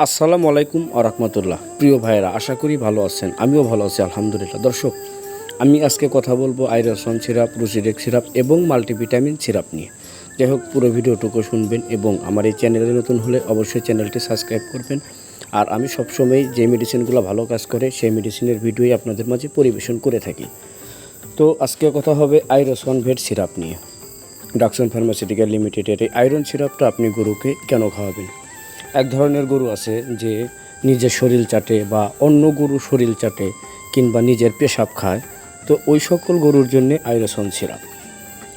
আসসালামু আলাইকুম আ রহমতুল্লাহ। প্রিয় ভাইয়েরা, আশা করি ভালো আছেন। আমিও ভালো আছি আলহামদুলিল্লাহ। দর্শক, আমি আজকে কথা বলবো আইরসন সিরাপ, রুচিরেক সিরাপ এবং মাল্টিভিটামিন সিরাপ নিয়ে। যাই হোক, পুরো ভিডিওটুকু শুনবেন এবং আমার এই চ্যানেলে নতুন হলে অবশ্যই চ্যানেলটি সাবস্ক্রাইব করবেন। আর আমি সবসময় যে মেডিসিনগুলো ভালো কাজ করে সেই মেডিসিনের ভিডিওই আপনাদের মাঝে পরিবেশন করে থাকি। তো আজকে কথা হবে আইরসন ভেট সিরাপ নিয়ে। ডাকসন ফার্মাসিউটিক্যাল লিমিটেডের এই আয়রন সিরাপটা আপনি গরুকে কেন খাওয়াবেন? এক ধরনের গরু আছে যে নিজের শরীর চাটে বা অন্য গরু শরীর চাটে কিংবা নিজের পেশাব খায়। তো ওই সকল গরুর জন্যে আইরসন সিরাপ।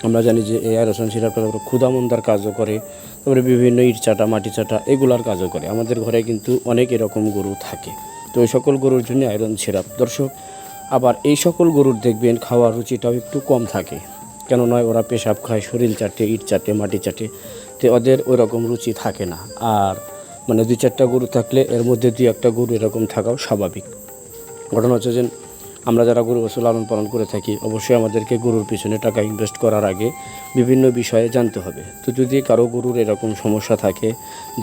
আমরা জানি যে এই আইরসন সিরাপটা ক্ষুধামন্দার কাজও করে, তারপরে বিভিন্ন ইট চাটা, মাটি চাটা এগুলার কাজও করে। আমাদের ঘরে কিন্তু অনেক এরকম গরু থাকে। তো ওই সকল গরুর জন্য আয়রন সিরাপ। দর্শক, আবার এই সকল গরুর দেখবেন খাওয়ার রুচিটাও একটু কম থাকে। কেন নয়, ওরা পেশাব খায়, শরীর চাটে, ইট চাটে, মাটি চাটে, তো ওদের ওই রকম রুচি থাকে না। আর মানে 2-4টা গরু থাকলে এর মধ্যে 2-1টা গরু এরকম থাকাও স্বাভাবিক। ঘটনা হচ্ছে যে আমরা যারা গরু পশু লালন পালন করে থাকি, অবশ্যই আমাদেরকে গরুর পিছনে টাকা ইনভেস্ট করার আগে বিভিন্ন বিষয়ে জানতে হবে। তো যদি কারো গরুর এরকম সমস্যা থাকে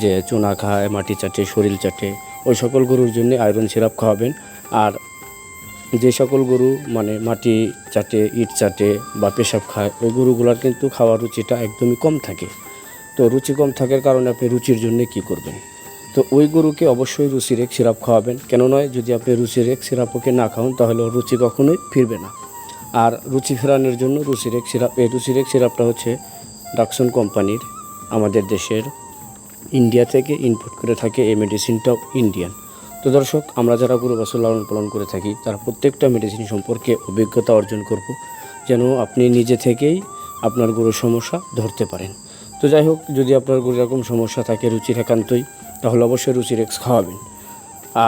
যে চুনা খায়, মাটি চাটে, শরীর চাটে, ওই সকল গরুর জন্য আয়রন সিরাপ খাওয়াবেন। আর যে সকল গরু মানে মাটি চাটে, ইট চাটে বা পেশাব খায়, ওই গরুগুলোর কিন্তু খাওয়ার রুচিটা একদমই কম থাকে। তো রুচি কম থাকার কারণে আপনি রুচির জন্য কী করবেন? তো ওই গরুকে অবশ্যই রুচিরেক সিরাপ খাওয়াবেন। কেন নয়, যদি আপনি রুচিরেক সিরাপ ওকে না খাওয়ান তাহলে ওর রুচি কখনোই ফিরবে না। আর রুচি ফেরানোর জন্য রুচিরেক সিরাপ, এই রুচিরেক সিরাপটা হচ্ছে ডাকসন কোম্পানির, আমাদের দেশের ইন্ডিয়া থেকে ইম্পোর্ট করে থাকে। এই মেডিসিনটাও ইন্ডিয়ান। তো দর্শক, আমরা যারা গরু বাছুর লালন পালন করে থাকি তারা প্রত্যেকটা মেডিসিন সম্পর্কে অভিজ্ঞতা অর্জন করব, যেন আপনি নিজে থেকেই আপনার গরুর সমস্যা ধরতে পারেন। তো যাই হোক, যদি আপনার গরুর এরকম সমস্যা থাকে রুচির একান্তই, তাহলে অবশ্যই রুচিরেক্স খাওয়াবেন।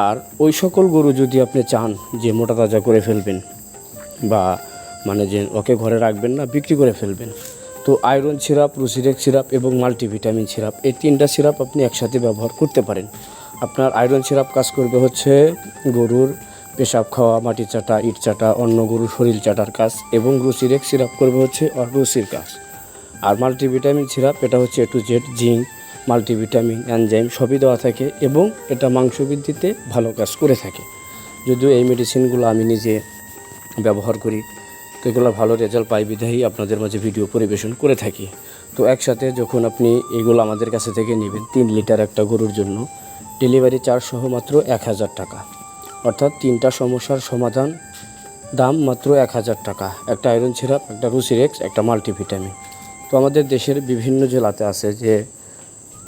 আর ওই সকল গরু যদি আপনি চান যে মোটা তাজা করে ফেলবেন বা মানে যে ওকে ঘরে রাখবেন না, বিক্রি করে ফেলবেন, তো আয়রন সিরাপ, রুচিরেক সিরাপ এবং মাল্টিভিটামিন সিরাপ, এই 3টা সিরাপ আপনি একসাথে ব্যবহার করতে পারেন। আপনার আয়রন সিরাপ কাজ করবে হচ্ছে গরুর পেশাব খাওয়া, মাটি চাটা, ইট চাটা, অন্য গরুর শরীর চাটার কাজ, এবং রুচিরেক সিরাপ করবে হচ্ছে রুচির কাজ। আর মাল্টিভিটামিন সিরাপ এটা হচ্ছে A to Z, zinc, multivitamin, enzyme সবই দেওয়া থাকে এবং এটা মাংস বৃদ্ধিতে ভালো কাজ করে থাকে। যদিও এই মেডিসিনগুলো আমি নিজে ব্যবহার করি, তো এগুলো ভালো রেজাল্ট পাই বিধায়ী আপনাদের মাঝে ভিডিও পরিবেশন করে থাকি। তো একসাথে যখন আপনি এগুলো আমাদের কাছে থেকে নেবেন 3 লিটার একটা গরুর জন্য, ডেলিভারি চার্জ সহ মাত্র 1000 টাকা। অর্থাৎ 3টা সমস্যার সমাধান, দাম মাত্র 1000 টাকা। একটা আয়রন সিরাপ, একটা রুচিরেক্স, একটা মাল্টিভিটামিন। তো আমাদের দেশের বিভিন্ন জেলাতে আছে যে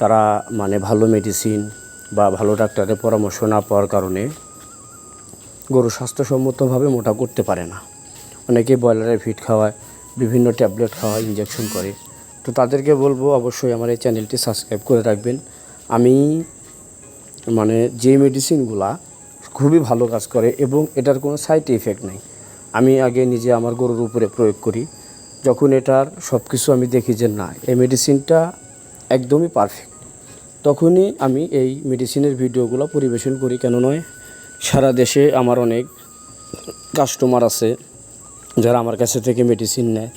তারা মানে ভালো মেডিসিন বা ভালো ডাক্তারের পরামর্শ না পাওয়ার কারণে গরু স্বাস্থ্যসম্মতভাবে মোটা করতে পারে না। অনেকে ব্রয়লারের ফিড খাওয়ায়, বিভিন্ন ট্যাবলেট খাওয়ায়, ইঞ্জেকশন করে। তো তাদেরকে বলবো অবশ্যই আমার এই চ্যানেলটি সাবস্ক্রাইব করে রাখবেন। আমি মানে যে মেডিসিনগুলা খুবই ভালো কাজ করে এবং এটার কোনো সাইড ইফেক্ট নেই, আমি আগে নিজে আমার গরুর উপরে প্রয়োগ করি। যখন এটার সব কিছু আমি দেখি যে না, এই মেডিসিনটা একদমই পারফেক্ট, তখনই আমি এই মেডিসিনের ভিডিওগুলো পরিবেশন করি। কেন নয়, সারা দেশে আমার অনেক কাস্টমার আছে যারা আমার কাছে থেকে মেডিসিন নেয়।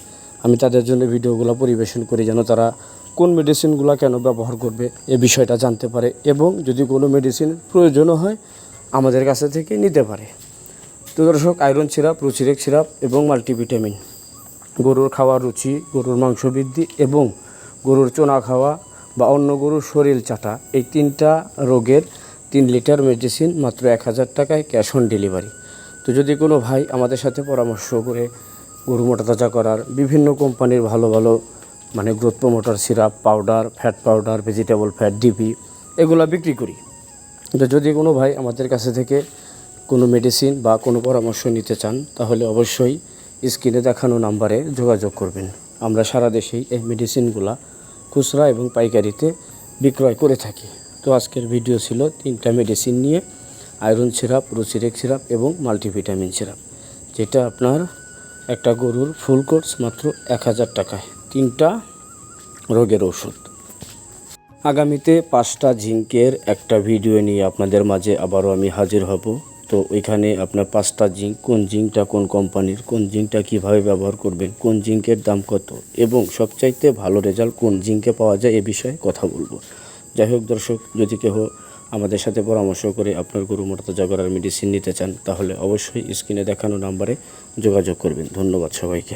আমি তাদের জন্য ভিডিওগুলো পরিবেশন করি যেন তারা কোন মেডিসিনগুলো কেন ব্যবহার করবে এ বিষয়টা জানতে পারে, এবং যদি কোনো মেডিসিন প্রয়োজনও হয় আমাদের কাছে থেকে নিতে পারে। তো দর্শক, আয়রন সিরাপ, রুচিরেক সিরাপ এবং মাল্টিভিটামিন গরুর খাওয়ার রুচি, গরুর মাংস বৃদ্ধি এবং গরুর চোনা খাওয়া বা অন্য গরুর শরীর চাটা, এই 3টা রোগের 3 লিটার মেডিসিন মাত্র 1000 টাকায়, ক্যাশ অন ডেলিভারি। তো যদি কোনো ভাই আমাদের সাথে পরামর্শ করে গরু মোটা তাজা করার বিভিন্ন কোম্পানির ভালো ভালো মানে growth promoter syrup, powder, fat powder, vegetable fat, DP এগুলো বিক্রি করি। তো যদি কোনো ভাই আমাদের কাছে থেকে কোনো মেডিসিন বা কোনো পরামর্শ নিতে চান তাহলে অবশ্যই স্ক্রিনে দেখানো নাম্বারে যোগাযোগ করবেন। আমরা সারা দেশেই এই মেডিসিনগুলো খুচরা এবং পাইকারিতে বিক্রয় করে থাকি। তো আজকের ভিডিও ছিল 3টা মেডিসিন নিয়ে, আয়রন সিরাপ, রুচিরেক সিরাপ এবং মাল্টিভিটামিন সিরাপ, যেটা আপনার একটা গরুর ফুল কোর্স মাত্র 1000 টাকায়, 3টা রোগের ওষুধ। আগামীতে 5টা জিঙ্কের একটা ভিডিও নিয়ে আপনাদের মাঝে আবারও আমি হাজির হব। তো ওইখানে আপনার 5টা জিঙ্ক, কোন জিঙ্কটা কোন কোম্পানির, কোন জিঙ্কটা কীভাবে ব্যবহার করবেন, কোন জিঙ্কের দাম কত এবং সবচাইতে ভালো রেজাল্ট কোন জিঙ্কে পাওয়া যায় এ বিষয়ে কথা বলবো। যাই হোক দর্শক, যদি কেউ আমাদের সাথে পরামর্শ করে আপনার গরু মোটাতাজা করার মেডিসিন নিতে চান তাহলে অবশ্যই স্ক্রিনে দেখানো নাম্বারে যোগাযোগ করবেন। ধন্যবাদ সবাইকে।